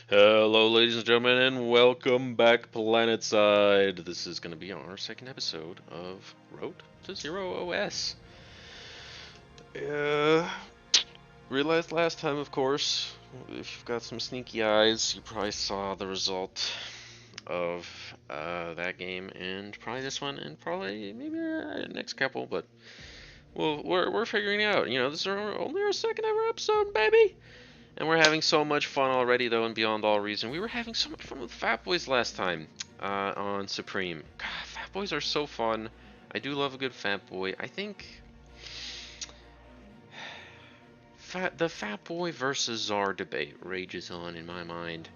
Hello, ladies and gentlemen, and welcome back, Planetside. This is going to be our second episode of Road to Zero OS. Uh, Realized last time, of course, if you've got some sneaky eyes, you probably saw the result of that game, and probably this one, and probably maybe next couple. But we're figuring it out. You know, this is only our second ever episode, baby. And we're having so much fun already, though, and beyond all reason. We were having so much fun with Fat Boys last time on Supreme. God, Fat Boys are so fun. I do love a good Fat Boy. I think the Fat Boy versus Czar debate rages on in my mind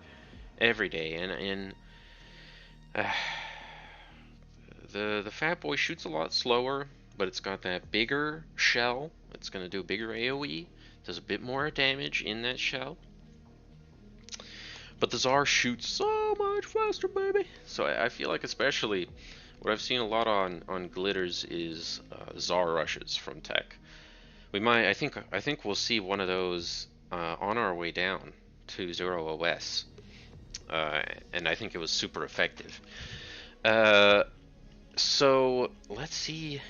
every day. And uh, the Fat Boy shoots a lot slower, but it's got that bigger shell. It's going to do a bigger AoE. Does a bit more damage in that shell. But the Czar shoots so much faster, baby. So I feel like, especially what I've seen a lot on Glitters is Czar rushes from Tech. We might, I think we'll see one of those on our way down to Zero OS, and I think it was super effective. So let's see.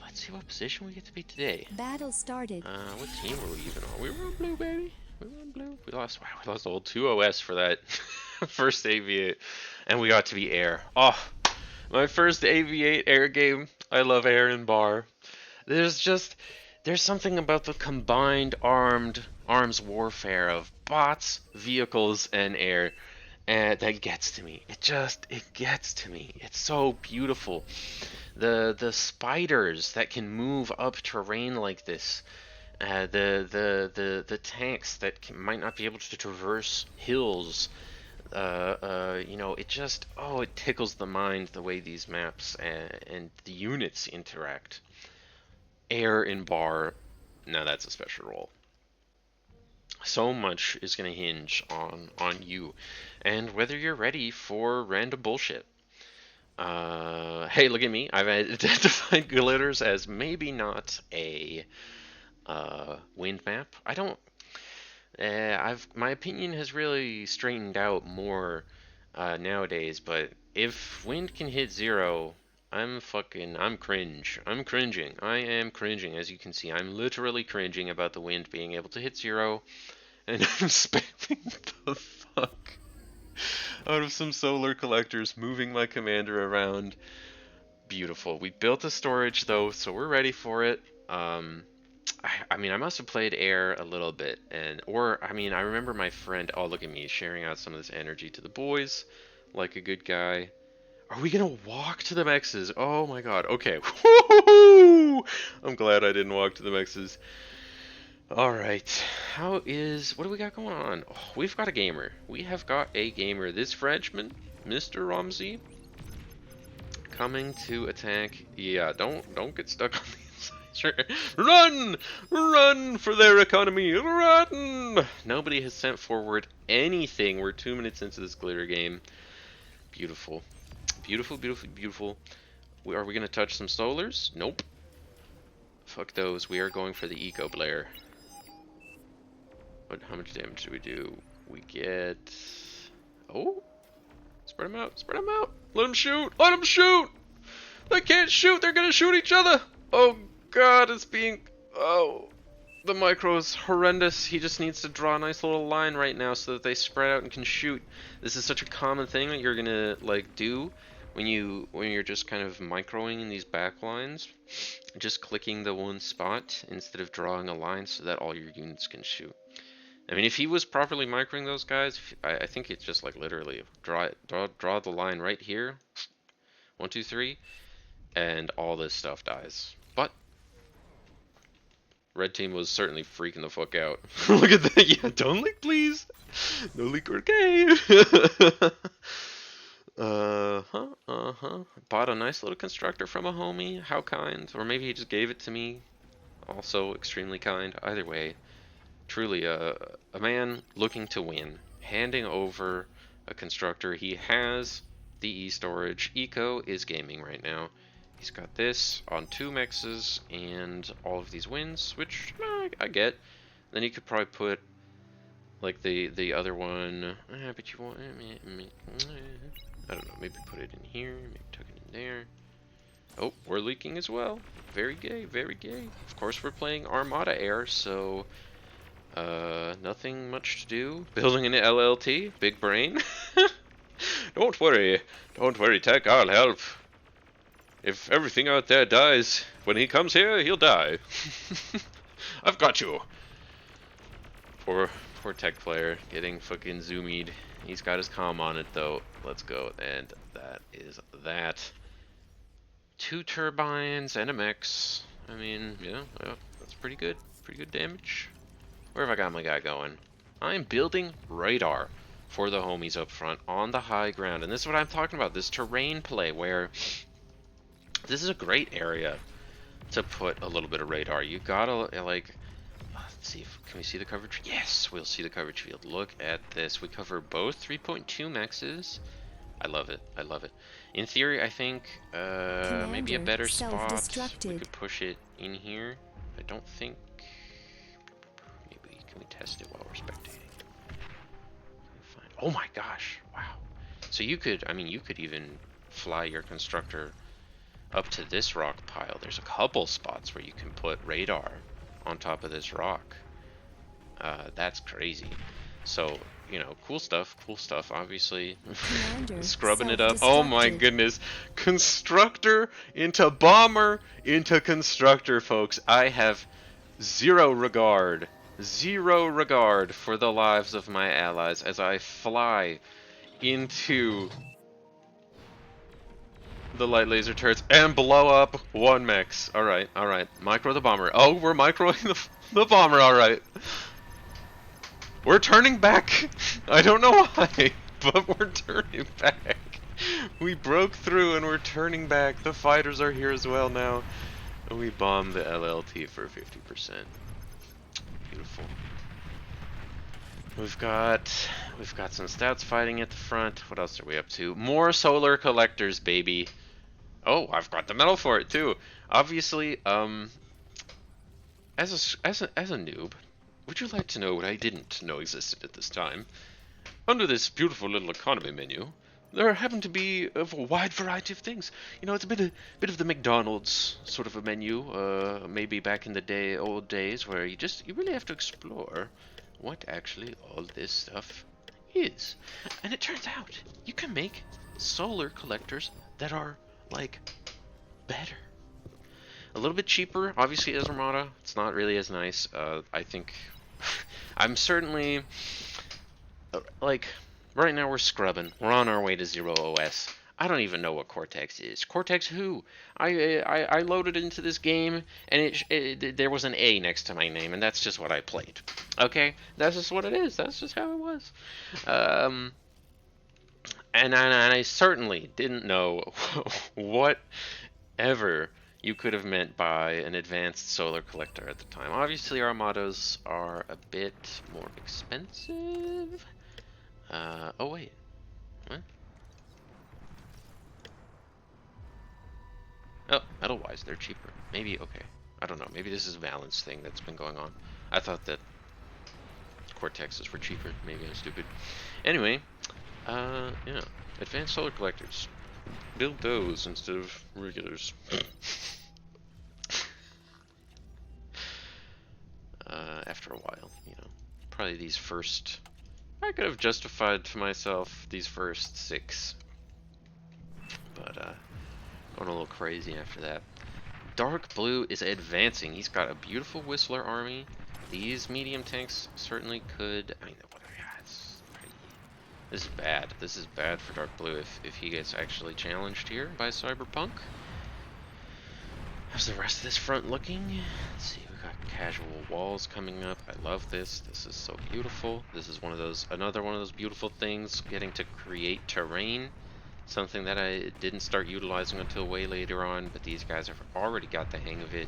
Let's see what position we get to be today. Battle started. What team were we even on? We were on blue, baby. We were on blue. We lost the whole 2 OS for that first AV8, and we got to be air. Oh, my first AV8 air game. I love air and bar. There's something about the combined arms warfare of bots, vehicles, and air, and that gets to me. It gets to me. It's so beautiful. The spiders that can move up terrain like this, the tanks that might not be able to traverse hills. You know, it tickles the mind the way these maps and the units interact. Air and bar, now that's a special role. So much is going to hinge on you and whether you're ready for random bullshit. Hey, look at me. I've identified Glitters as maybe not a wind map. I don't. My opinion has really straightened out more nowadays. But if wind can hit zero, I'm cringe. I'm cringing. I am cringing. As you can see, I'm literally cringing about the wind being able to hit zero, and I'm spamming the fuck out of some solar collectors, moving my commander around. Beautiful. We built a storage though, so we're ready for it. I mean, I must have played air a little bit, I remember my friend. Oh, look at me sharing out some of this energy to the boys, like a good guy. Are we gonna walk to the mexes? Oh my god. Okay. Woo-hoo-hoo! I'm glad I didn't walk to the mexes. Alright, what do we got going on? Oh, we've got a gamer. We have got a gamer. This Frenchman, Mr. Ramsey, coming to attack. Yeah, don't get stuck on the inside. Run! Run for their economy! Run! Nobody has sent forward anything. We're 2 minutes into this glitter game. Beautiful. Beautiful, beautiful, beautiful. Are we gonna touch some solars? Nope. Fuck those. We are going for the Eco Blair. How much damage do we do? We get... Oh! Spread them out! Spread them out! Let them shoot! Let them shoot! They can't shoot! They're gonna shoot each other! Oh god, it's being... Oh... The micro is horrendous. He just needs to draw a nice little line right now so that they spread out and can shoot. This is such a common thing that you're gonna, like, do when you're just kind of microing in these back lines. Just clicking the one spot instead of drawing a line so that all your units can shoot. I mean, if he was properly microing those guys, I think it's just like literally draw the line right here, 1, 2, 3, and all this stuff dies. But red team was certainly freaking the fuck out. Look at that! Yeah, don't leak, please. No leak, okay. Bought a nice little constructor from a homie. How kind? Or maybe he just gave it to me. Also extremely kind. Either way. Truly a man looking to win, handing over a constructor. He has the e-storage. Eco is gaming right now. He's got this on 2 mexes and all of these wins, which I get. Then he could probably put like the other one. But you want, I don't know. Maybe put it in here. Maybe tuck it in there. Oh, we're leaking as well. Very gay, very gay. Of course, we're playing Armada Air, so nothing much to do. Building an LLT, big brain. Don't worry, Tech. I'll help. If everything out there dies, when he comes here, he'll die. I've got you. Poor Tech player getting fucking zoomied. He's got his comm on it though. Let's go, and that is that. 2 turbines and a mech. I mean, yeah, that's pretty good. Pretty good damage. Where have I got my guy going? I'm building radar for the homies up front on the high ground. And this is what I'm talking about, this terrain play where this is a great area to put a little bit of radar. You gotta, like, let's see, can we see the coverage? Yes, we'll see the coverage field. Look at this. We cover both 3.2 mexes. I love it. I love it. In theory, I think maybe a better spot. We could push it in here. I don't think. Maybe can we test it while we're spectating? Oh my gosh! Wow. So you could, I mean, you could even fly your constructor up to this rock pile. There's a couple spots where you can put radar on top of this rock. That's crazy. So, you know, cool stuff, obviously. Scrubbing it up. Oh my goodness. Constructor into bomber into constructor, folks. I have zero regard for the lives of my allies as I fly into the light laser turrets and blow up 1 mech. Alright. Micro the bomber. Oh, we're microing the bomber, alright. We're turning back. I don't know why, but we're turning back. We broke through and we're turning back. The fighters are here as well now. And we bombed the LLT for 50%. Beautiful. We've got some stats fighting at the front. What else are we up to? More solar collectors, baby. Oh, I've got the medal for it too. Obviously, as a noob, would you like to know what I didn't know existed at this time? Under this beautiful little economy menu, there happen to be a wide variety of things. You know, it's a bit of the McDonald's sort of a menu, maybe back in the old days, where you really have to explore what actually all this stuff is. And it turns out you can make solar collectors that are, like, better. A little bit cheaper, obviously, as Armada. It's not really as nice. I think I'm certainly, like, right now we're scrubbing. We're on our way to 0 OS. I don't even know what Cortex is. Cortex who? I loaded into this game, and there was an A next to my name, and that's just what I played. Okay? That's just what it is. That's just how it was. And I certainly didn't know whatever you could have meant by an advanced solar collector at the time. Obviously, Armadas are a bit more expensive. Oh wait, what? Oh, metal-wise, they're cheaper. Maybe, okay. I don't know. Maybe this is a balance thing that's been going on. I thought that Cortexes were cheaper. Maybe I'm stupid. Anyway, yeah. Advanced solar collectors. Build those instead of regulars. After a while, you know. Probably these first... I could have justified to myself these first 6. But, going a little crazy after that. Dark Blue is advancing. He's got a beautiful Whistler army. These medium tanks certainly could... I mean, yeah, it's pretty... This is bad. This is bad for Dark Blue if he gets actually challenged here by Cyberpunk. How's the rest of this front looking? Let's see, we got casual walls coming up. I love this. This is so beautiful. This is another one of those beautiful things, getting to create terrain. Something that I didn't start utilizing until way later on, but these guys have already got the hang of it.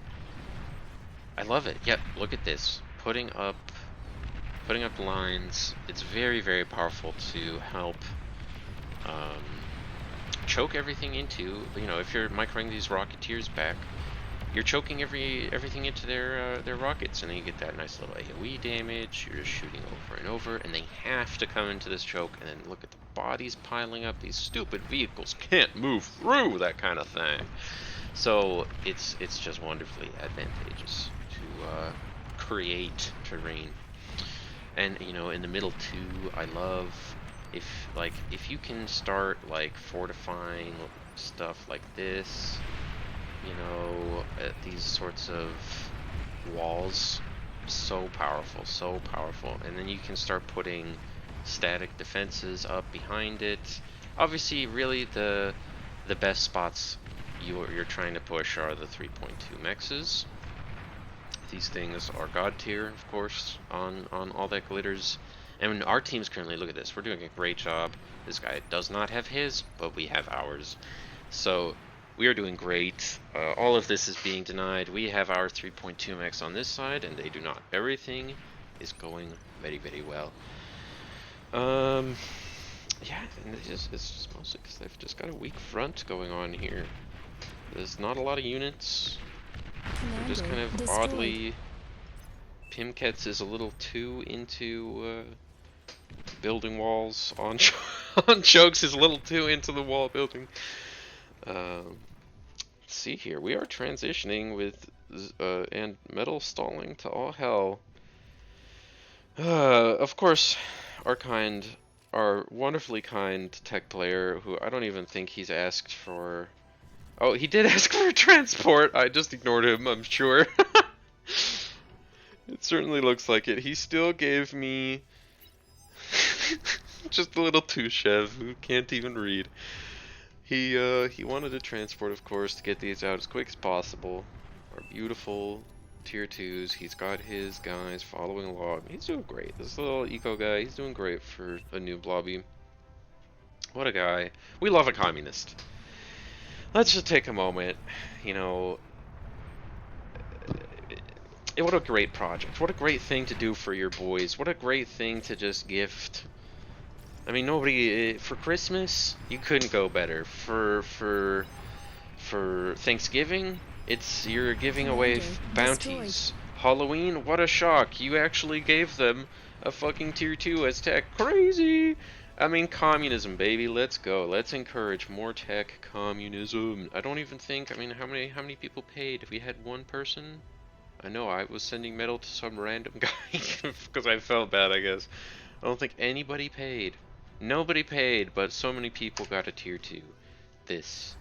I love it. Yep, look at this. Putting up lines. It's very, very powerful to help choke everything into, you know, if you're microing these Rocketeers back, you're choking everything into their rockets, and then you get that nice little AoE damage. You're just shooting over and over, and they have to come into this choke. And then look at the bodies piling up. These stupid vehicles can't move through that kind of thing. So it's just wonderfully advantageous to create terrain. And you know, in the middle too, I love if you can start like fortifying stuff like this. You know, these sorts of walls, so powerful, so powerful. And then you can start putting static defenses up behind it. Obviously, really the best spots you're trying to push are the 3.2 mexes. These things are god tier, of course, on all that glitters. And our team's currently, look at this, we're doing a great job. This guy does not have his, but we have ours. So we are doing great. All of this is being denied. We have our 3.2 mex on this side, and they do not. Everything is going very, very well. Yeah, and it's just mostly because they've just got a weak front going on here. There's not a lot of units. They're just kind of oddly... Pimkets is a little too into building walls on on chokes. Is a little too into the wall building. Let's see here. We are transitioning with and metal stalling to all hell. Of course, our wonderfully kind tech player, who I don't even think he's asked for. Oh, he did ask for a transport. I just ignored him, I'm sure. It certainly looks like it. He still gave me just a little Tushev who can't even read. He wanted a transport, of course, to get these out as quick as possible. Our beautiful tier 2s. He's got his guys following along. He's doing great. This little eco guy, he's doing great for a noob lobby. What a guy. We love a communist. Let's just take a moment, you know. What a great project. What a great thing to do for your boys. What a great thing to just gift. I mean, nobody for Christmas, you couldn't go better. For Thanksgiving, you're giving away bounties. Halloween, what a shock. You actually gave them a fucking tier 2 as tech. Crazy. I mean, communism, baby. Let's go. Let's encourage more tech communism. I don't even think, I mean, how many people paid? If we had one person? I know I was sending metal to some random guy because I felt bad, I guess. I don't think anybody paid. Nobody paid, but so many people got a tier 2. This,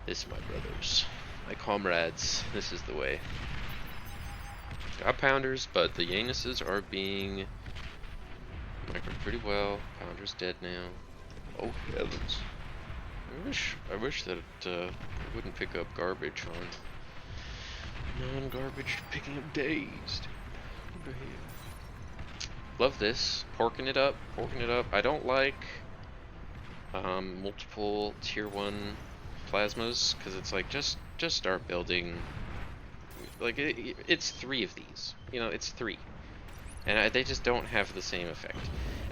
my brothers, my comrades, this is the way. Got pounders, but the Yanuses are being microed pretty well. Pounder's dead now. Oh heavens! I wish that it wouldn't pick up garbage on non-garbage picking up days. Love this. Porking it up. I don't like multiple tier 1 plasmas because it's like just start building. Like it's 3 of these. You know, it's 3. And they just don't have the same effect.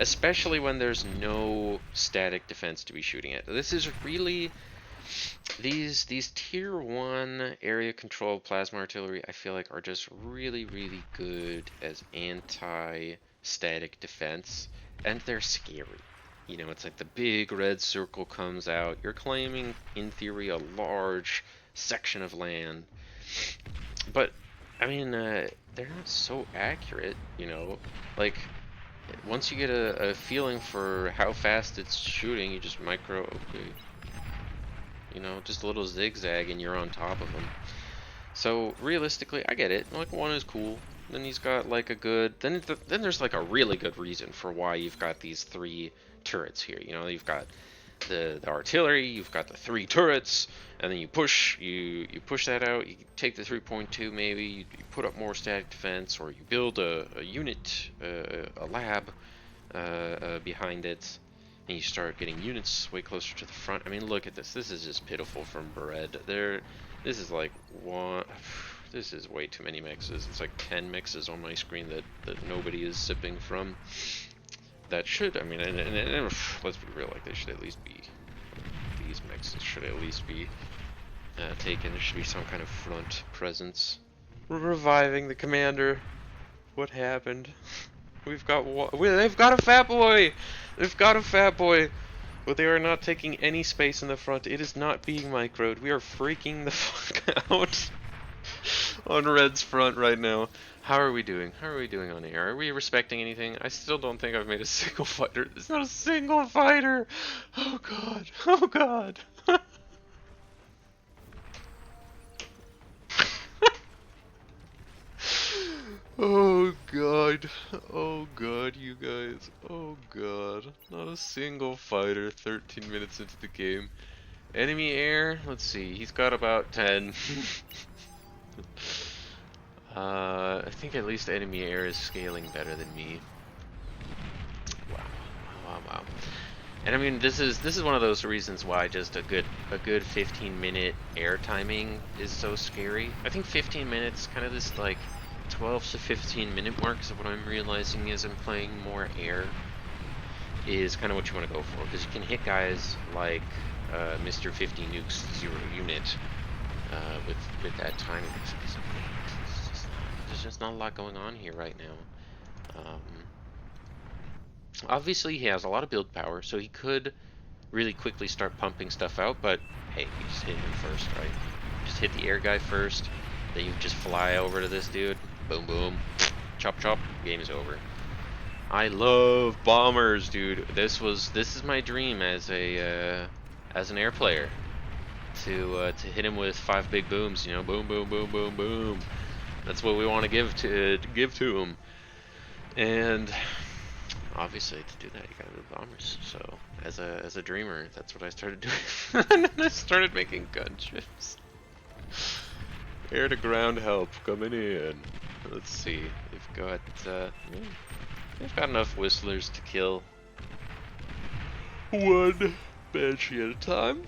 Especially when there's no static defense to be shooting at. This is really these tier 1 area control plasma artillery, I feel like, are just really, really good as anti-static defense, and they're scary. You know, it's like the big red circle comes out. You're claiming, in theory, a large section of land. But, I mean, they're not so accurate, you know. Like, once you get a feeling for how fast it's shooting, you just micro, okay. You know, just a little zigzag and you're on top of them. So realistically, I get it. Like 1 is cool. Then he's got like a good. Then there's like a really good reason for why you've got these 3 turrets here. You know, you've got the artillery, you've got the 3 turrets, and then you push that out. You take the 3.2 maybe. You put up more static defense, or you build a unit, a lab behind it. And you start getting units way closer to the front. I mean, look at this. This is just pitiful from Bread. This is like this is way too many mixes. It's like 10 mixes on my screen that nobody is sipping from. That should, I mean, and let's be real, like they should at least be, these mixes should at least be taken. There should be some kind of front presence. We're reviving the commander. What happened? They've got a fat boy! They've got a fat boy! But they are not taking any space in the front. It is not being microed. We are freaking the fuck out on Red's front right now. How are we doing? How are we doing on air? Are we respecting anything? I still don't think I've made a single fighter. There's not a single fighter! Oh god. Oh god. Oh god. Oh god, you guys. Oh god. Not a single fighter 13 minutes into the game. Enemy air, let's see, he's got about 10. I think at least enemy air is scaling better than me. Wow. Wow, wow. And I mean, this is one of those reasons why just a good 15-minute air timing is so scary. I think 15 minutes, kind of this like 12 to 15-minute mark, is what I'm realizing as I'm playing more air, is kind of what you want to go for, because you can hit guys like Mr. 50 Nukes 0 unit with that timing. There's just not a lot going on here right now. Obviously, he has a lot of build power, so he could really quickly start pumping stuff out, but hey, you just hit him first, right? Just hit the air guy first, then you just fly over to this dude, boom boom, chop chop, game is over. I love bombers, dude. This is my dream as an air player, to hit him with 5 big booms, you know, boom boom boom boom boom. That's what we want to give to him. And obviously, to do that, you gotta move bombers. So, as a dreamer, that's what I started doing. And then I started making gunships. Air to ground help coming in. Let's see. They've got enough whistlers to kill one banshee at a time.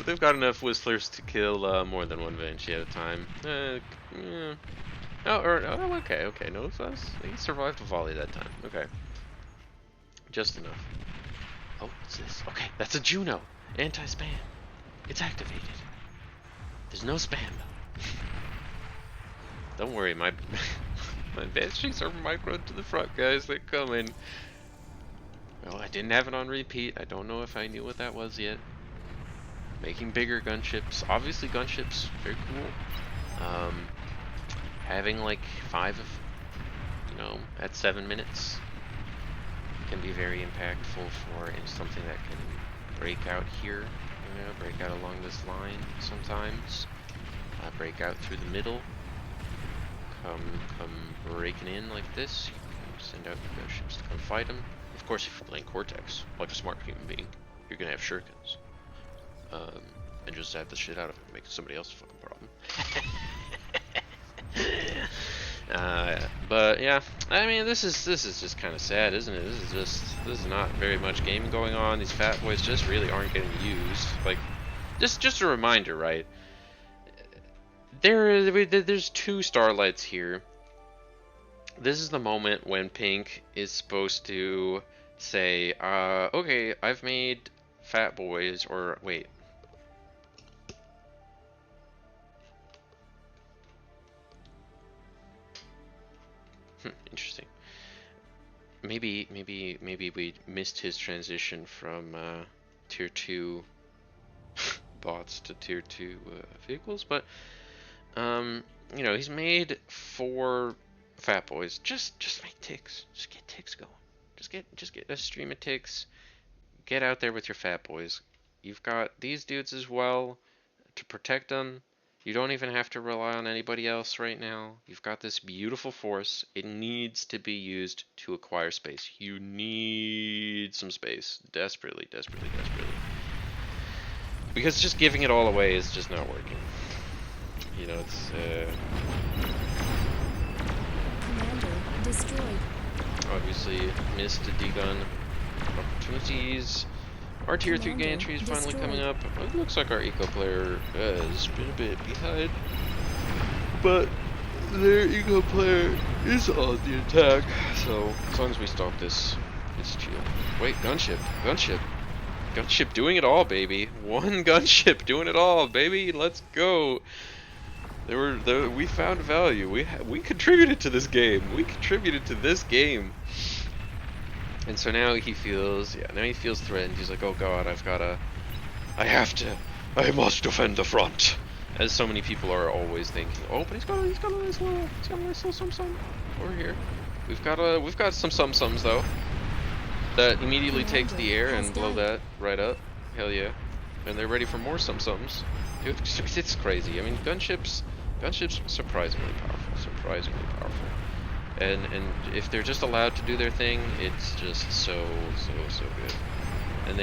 They've got enough whistlers to kill more than one banshee at a time. Yeah. Okay. No, he survived a volley that time. Okay, just enough. Oh, what's this? Okay, that's a Juno. Anti-spam. It's activated. There's no spam though. Don't worry, my banshees are microed to the front, guys. They're coming. Well, I didn't have it on repeat. I don't know if I knew what that was yet. Making bigger gunships. Obviously, gunships very cool. Having like 5 of, at 7 minutes can be very impactful for something that can break out here. Break out along this line sometimes. Break out through the middle. Come breaking in like this. You can send out your gunships to come fight them. Of course, if you're playing Cortex, like a smart human being, you're gonna have shurikens. And just have the shit out of it, make somebody else a fucking problem. But yeah, I mean, this is just kind of sad, isn't it? This is not very much gaming going on. These fat boys just really aren't getting used. Like, just a reminder, right? There's 2 starlights here. This is the moment when Pink is supposed to say, okay, I've made fat boys, or wait. Interesting. Maybe we missed his transition from tier 2 bots to tier 2 vehicles, but he's made 4 fat boys. Just make ticks. Just get ticks going. Just get a stream of ticks. Get out there with your fat boys. You've got these dudes as well to protect them. You don't even have to rely on anybody else right now. You've got this beautiful force. It needs to be used to acquire space. You need some space. Desperately. Because just giving it all away is just not working. It's Commander destroyed. Obviously missed the D-gun opportunities. Our tier 3 gantry is finally coming up. It looks like our eco player has been a bit behind, but their eco player is on the attack. So as long as we stop this It's chill. Wait, gunship. Gunship. Gunship doing it all, baby. One gunship doing it all, baby. Let's go. We found value. We contributed to this game. We contributed to this game. And so now he feels, now he feels threatened. He's like, oh god, I must defend the front. As so many people are always thinking. Oh, but he's got a nice little some over here. We've got some sums though. That immediately take to the air and blow that right up. Hell yeah. And they're ready for more sums. Dude, it's crazy. I mean, gunships surprisingly powerful. And if they're just allowed to do their thing, it's just so good. And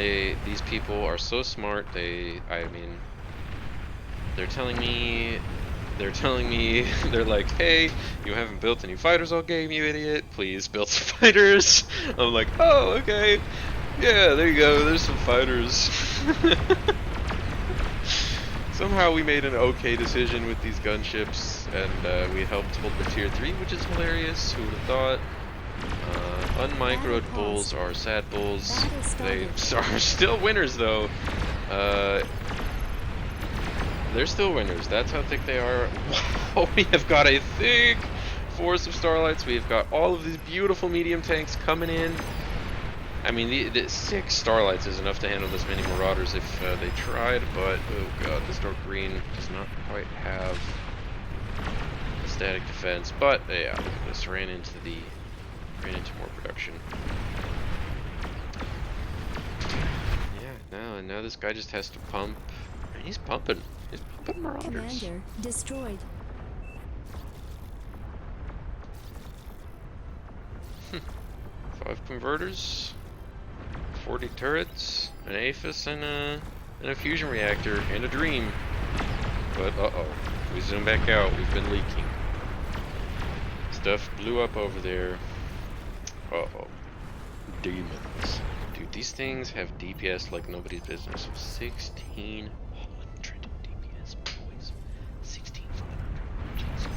these people are so smart. I mean, they're telling me, they're like, hey, you haven't built any fighters all game, you idiot. Please build some fighters. I'm like, oh, okay. Yeah, there you go. There's some fighters. Somehow we made an okay decision with these gunships, and we helped hold the tier 3, which is hilarious. Who would have thought? Unmicroed bulls are sad bulls. They are still winners, though. They're still winners. That's how thick they are. Wow, we have got a thick force of Starlights. We've got all of these beautiful medium tanks coming in. I mean, the 6 Starlights is enough to handle this many Marauders if they tried, but oh god, this dark green does not quite have the static defense. But yeah, this ran into more production. Yeah, now this guy just has to pump. And he's pumping Marauders. Commander destroyed. 5 converters, 40 turrets, an APHIS, and a fusion reactor, and a dream. But uh-oh, we zoom back out, we've been leaking. Stuff blew up over there. Uh-oh. Demons. Dude, these things have DPS like nobody's business. 1600 DPS, boys. 1600. Jesus.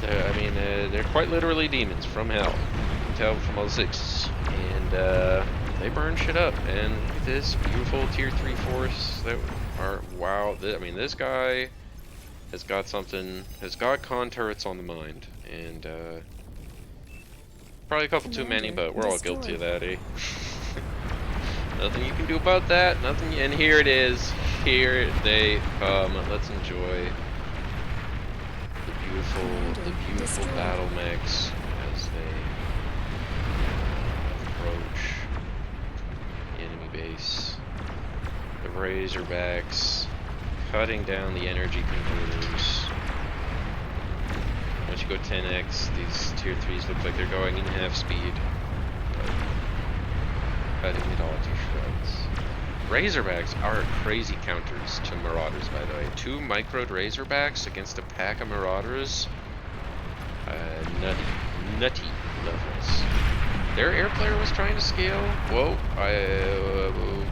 I mean, they're quite literally demons from hell. You can tell from all the 6s. And they burn shit up. And this beautiful tier 3 force that are, wow. I mean, this guy has got something, has got con turrets on the mind. And probably a couple too many, but we're all guilty of that, eh? Nothing you can do about that. Nothing. And here it is. Here they come. Let's enjoy the beautiful battle mechs as they approach the enemy base. The Razorbacks cutting down the energy converters. Once you go 10x, these tier 3s look like they're going in half speed. But cutting it all to shreds. Razorbacks are crazy counters to Marauders, by the way. 2 microed Razorbacks against a pack of Marauders. Nutty levels. Their air player was trying to scale. Whoa,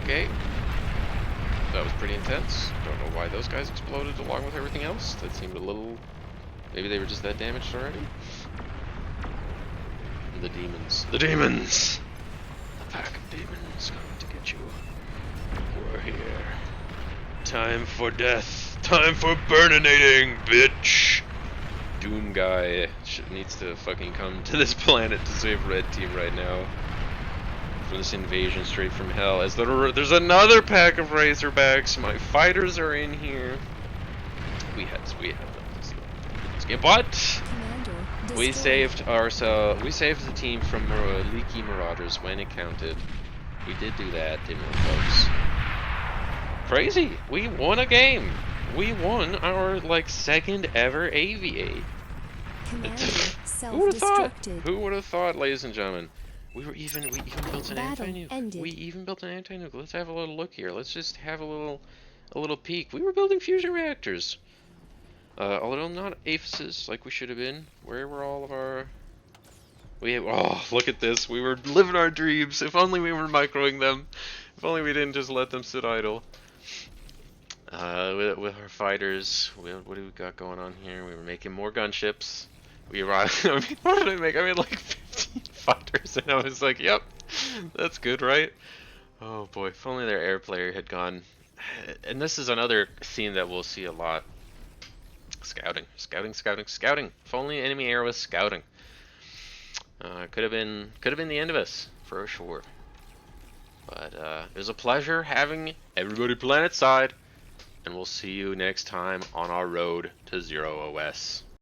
okay. That was pretty intense. Don't know why those guys exploded along with everything else. That seemed a little... Maybe they were just that damaged already? The demons. The demons! The pack of demons coming to get you. We're here. Time for death. Time for burninating, bitch! Doom guy needs to fucking come to this planet to save Red Team right now. For this invasion straight from hell. As there's another pack of Razorbacks. My fighters are in here. We had this game, but we saved ourselves. We saved the team from leaky Marauders when it counted. We did do that, didn't we, folks? Crazy! We won a game. We won our like 2nd ever AVA. Who would have thought? Who would have thought, ladies and gentlemen? We even built an anti-nuke. We even built an anti-nuke. Let's have a little look here. Let's just have a little peek. We were building fusion reactors. Although not APHISes like we should have been. Where were all of our... Oh, look at this. We were living our dreams. If only we were microing them. If only we didn't just let them sit idle. With our fighters, what do we got going on here? We were making more gunships. I mean, what did I make? I made like 50 fighters, and I was like, yep, that's good, right? Oh boy, if only their air player had gone. And this is another theme that we'll see a lot. Scouting, scouting, scouting, scouting. If only enemy air was scouting. Could have been the end of us for sure. But it was a pleasure having everybody planetside, and we'll see you next time on our road to 0 OS.